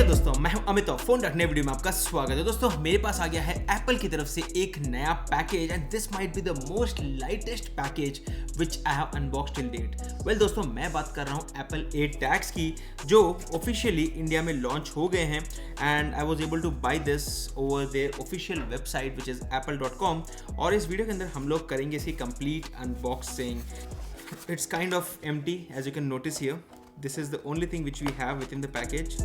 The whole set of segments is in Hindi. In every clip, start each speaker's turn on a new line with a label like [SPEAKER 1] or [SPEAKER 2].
[SPEAKER 1] हेलो दोस्तों, मैं हूं अमित और फोन रखने वीडियो में आपका स्वागत है। दोस्तों मेरे पास आ गया है एप्पल की तरफ से एक नया package and this might be the most lightest package which I have unboxed till date. Well दोस्तों, मैं बात कर रहा हूं एप्पल AirTags की, जो ऑफिशियली इंडिया में लॉन्च हो गए हैं and I was able to buy this over their official website which is apple.com। और इस वीडियो के अंदर हम लोग करेंगे इसकी complete unboxing. It's kind of empty as you can notice here. This is the only thing which we have within the package.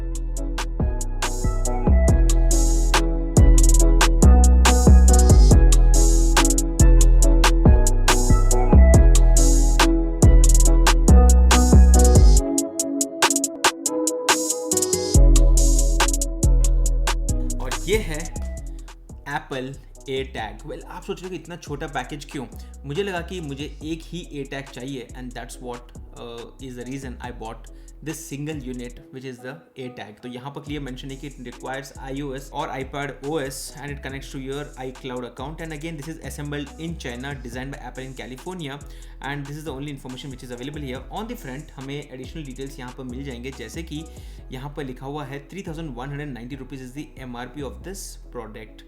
[SPEAKER 1] और ये है Apple AirTag। वेल आप सोच रहे हो कि इतना छोटा पैकेज क्यों? मुझे लगा कि मुझे एक ही AirTag चाहिए and that's what is the reason I bought this single unit which is the AirTag। तो यहाँ पर क्लियर मेंशन है कि इट रिक्वायर्स iOS और iPad OS and it connects to your iCloud account and again this is assembled in China, designed by Apple in California and this is the only information which is available here. On the front हमें एडिशनल डिटेल्स यहाँ पर मिल जाएंगे, जैसे कि यहाँ पर लिखा हुआ है 3190 rupees is the MRP of this product.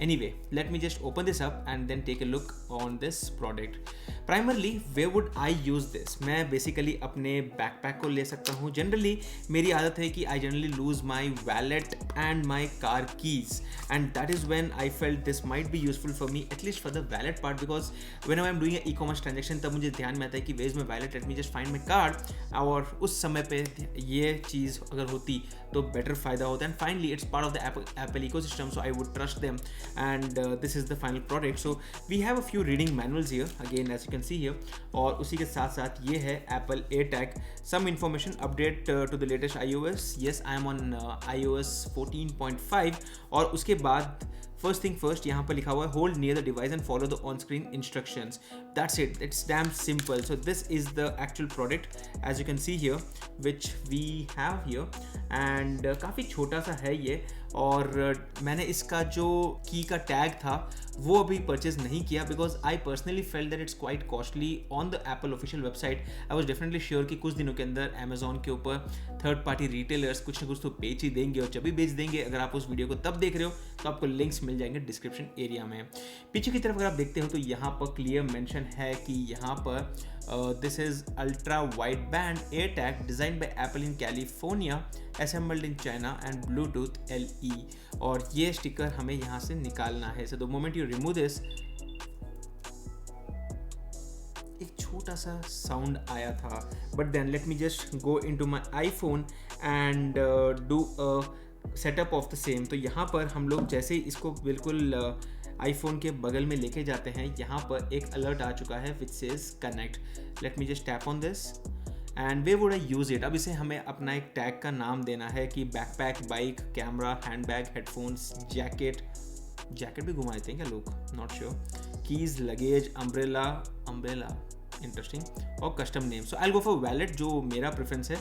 [SPEAKER 1] Anyway, let me just open this up and then take a look on this product. Primarily, where would I use this? मैं basically अपने backpack को ले सकता हूँ। Generally, मेरी आदत है कि I generally lose my wallet and my car keys, and that is when I felt this might be useful for me, at least for the wallet part, because whenever I'm doing an e-commerce transaction, तब मुझे ध्यान में आता है कि where is my wallet? Let me just find my card. और उस समय पे ये चीज़ अगर होती तो better फ़ायदा होता। And finally, it's part of the Apple ecosystem, so I would trust them. And this is the final product. So we have a few reading manuals here again, as you can see here, और उसी के साथ साथ ये है Apple AirTag, some information update to the latest iOS. Yes, I am on iOS 14.5 और उसके बाद फर्स्ट थिंग फर्स्ट यहाँ पर लिखा हुआ है hold near the device and follow the on screen instructions. That's it, it's damn simple. So this is the actual product as you can see here which we have here and काफ़ी छोटा सा है ये। और मैंने इसका जो की का टैग था वो अभी परचेज नहीं किया because I personally felt that it's quite costly on the Apple official website. I was definitely sure कि कुछ दिनों के अंदर अमेजोन के ऊपर थर्ड पार्टी रिटेलर्स कुछ ना कुछ तो बेच ही देंगे, और जब भी बेच देंगे, अगर आप उस वीडियो को तब देख रहे हो तो आपको लिंक्स मिल जाएंगे डिस्क्रिप्शन एरिया में। पीछे की तरफ अगर आप देखते हो तो यहाँ पर क्लियर मेंशन है कि यहाँ पर this is ultra wide band AirTag design by apple in California, assembled in China and Bluetooth LE। और ये स्टिकर हमें यहाँ से निकालना है। So the moment you remove this, एक छोटा सा साउंड आया था, but then let me just go into my iPhone and do a setup of the same। तो यहाँ पर हम लोग जैसे ही इसको बिल्कुल आईफोन के बगल में लेके जाते हैं, यहाँ पर एक अलर्ट आ चुका है which says connect। Let me just tap on this and way would I use it. अब इसे हमें अपना एक टैग का नाम देना है कि backpack, bike, camera, handbag, headphones, jacket भी घुमा देते हैं क्या लोग, not sure, keys, luggage, umbrella interesting, और custom name. So I go for wallet जो मेरा प्रेफरेंस है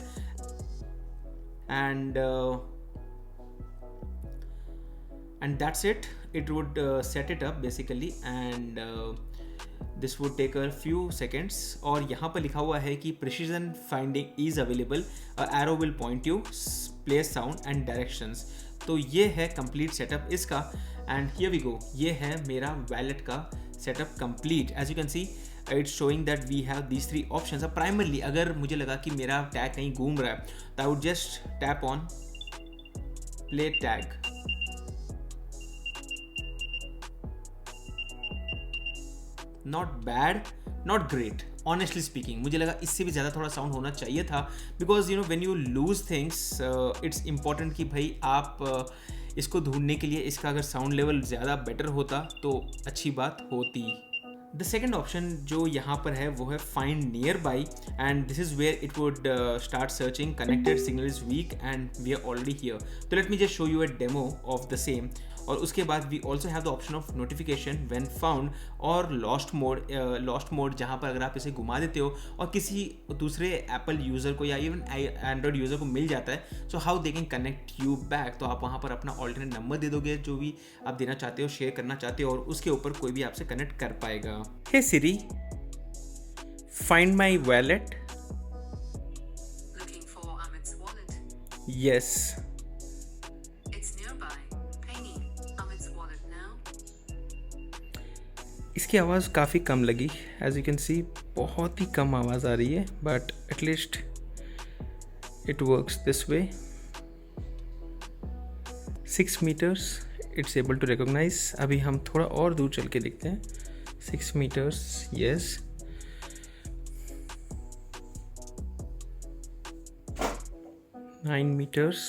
[SPEAKER 1] and that's it. It would set it up basically and this would take a few seconds। और यहाँ पर लिखा हुआ है कि precision finding is available, arrow will point you, play sound and directions। तो ये है complete setup इसका and here we go। ये है मेरा wallet का setup complete। As you can see it's showing that we have these three options। अब primarily अगर मुझे लगा कि मेरा tag कहीं घूम रहा है तो I would just tap on play tag। Not bad, not great, honestly speaking. मुझे लगा इससे भी ज़्यादा थोड़ा साउंड होना चाहिए था because you know when you lose things it's important कि भाई आप इसको ढूंढने के लिए इसका अगर साउंड लेवल ज़्यादा बेटर होता तो अच्छी बात होती। द सेकेंड ऑप्शन जो यहाँ पर है वो है find nearby and this is where it would start searching connected signal is weak and we are already here. तो let me just show you a demo of the same. और उसके बाद we also have the option of notification when found और लॉस्ट मोड जहाँ पर अगर आप इसे घुमा देते हो और किसी दूसरे एप्पल यूज़र को या इवन एंड्रॉयड यूज़र को मिल जाता है, so how they can connect you back. तो आप वहाँ पर अपना ऑल्टरनेट नंबर दे दोगे जो भी आप देना चाहते हो, शेयर करना चाहते हो, और उसके ऊपर कोई भी आपसे कनेक्ट कर पाएगा। हे सिरी, फाइंड माई वॉलेट। Yes.
[SPEAKER 2] इसकी आवाज़ काफ़ी कम लगी, एज यू कैन सी बहुत ही कम आवाज़ आ रही है, but at least it works this way. 6 meters it's able to recognize. अभी हम थोड़ा और दूर चल के देखते हैं. 6 meters, yes. 9 meters.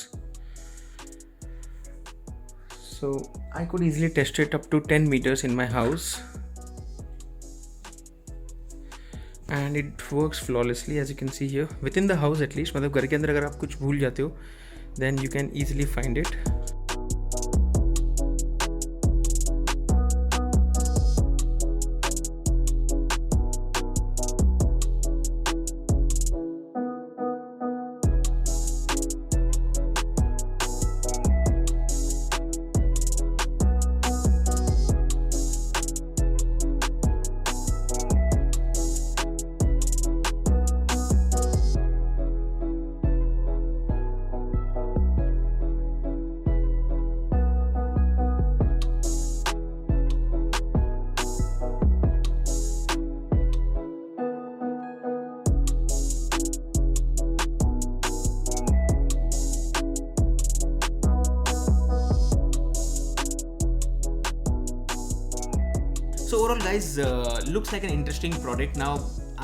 [SPEAKER 2] So I could easily test it up to 10 meters in my house, and it works flawlessly as you can see here within the house at least. मतलब घर के अंदर अगर आप कुछ भूल जाते हो then you can easily find it.
[SPEAKER 1] So overall guys, looks like an interesting product. Now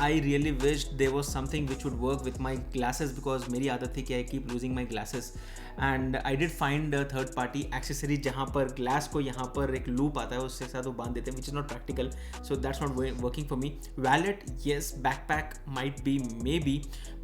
[SPEAKER 1] I really wished there was something which would work with my glasses, because मेरी आदत थी कि I keep losing my glasses, and I did find a third party accessory जहाँ पर ग्लास को यहाँ पर एक लूप आता है उसके साथ वो बांध देते हैं, which is not practical, so that's not working for me. Wallet, yes. Backpack might be, maybe,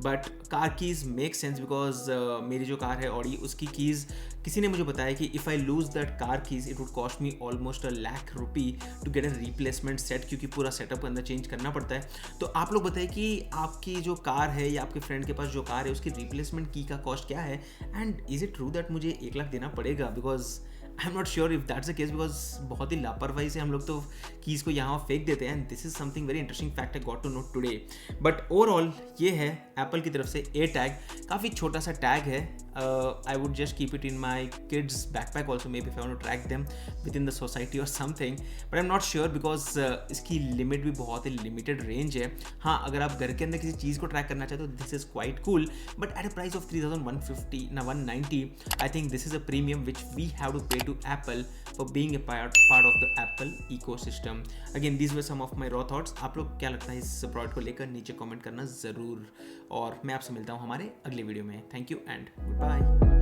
[SPEAKER 1] but car keys make sense because मेरी जो कार है ऑडी, उसकी कीज़ किसी ने मुझे बताया कि if I lose that car keys it would cost me almost ₹1,00,000 to get a replacement set, क्योंकि पूरा सेटअप के अंदर चेंज करना पड़ता है. तो आप लोग बताइए कि आपकी जो कार है या आपके फ्रेंड के पास जो कार है उसकी रिप्लेसमेंट की का कॉस्ट क्या है, and is it true that मुझे 1,00,000 देना पड़ेगा, because I am not sure if that's the case, because बहुत ही लापरवाही से हम लोग तो कीज़ को यहाँ फेंक देते हैं. This is something very interesting fact I got to know today. But overall ये है एप्पल की तरफ से एयर टैग. काफ़ी छोटा सा टैग है. I would just keep it in my kids backpack also, maybe if I want to track them within the society और something, but I am not sure because इसकी लिमिट भी बहुत ही लिमिटेड रेंज है. हाँ, अगर आप घर के अंदर किसी चीज़ को ट्रैक करना चाहते हो this is quite cool, but at a price of 3,150 ना 190, I think this is a premium which we have to pay to Apple for being a part of the Apple ecosystem. Again, these were some of my raw thoughts. आप लोग क्या लगता है इस प्रोडक्ट को लेकर नीचे कमेंट करना ज़रूर, और मैं आपसे मिलता हूँ हमारे अगले वीडियो में. Thank you and good bye.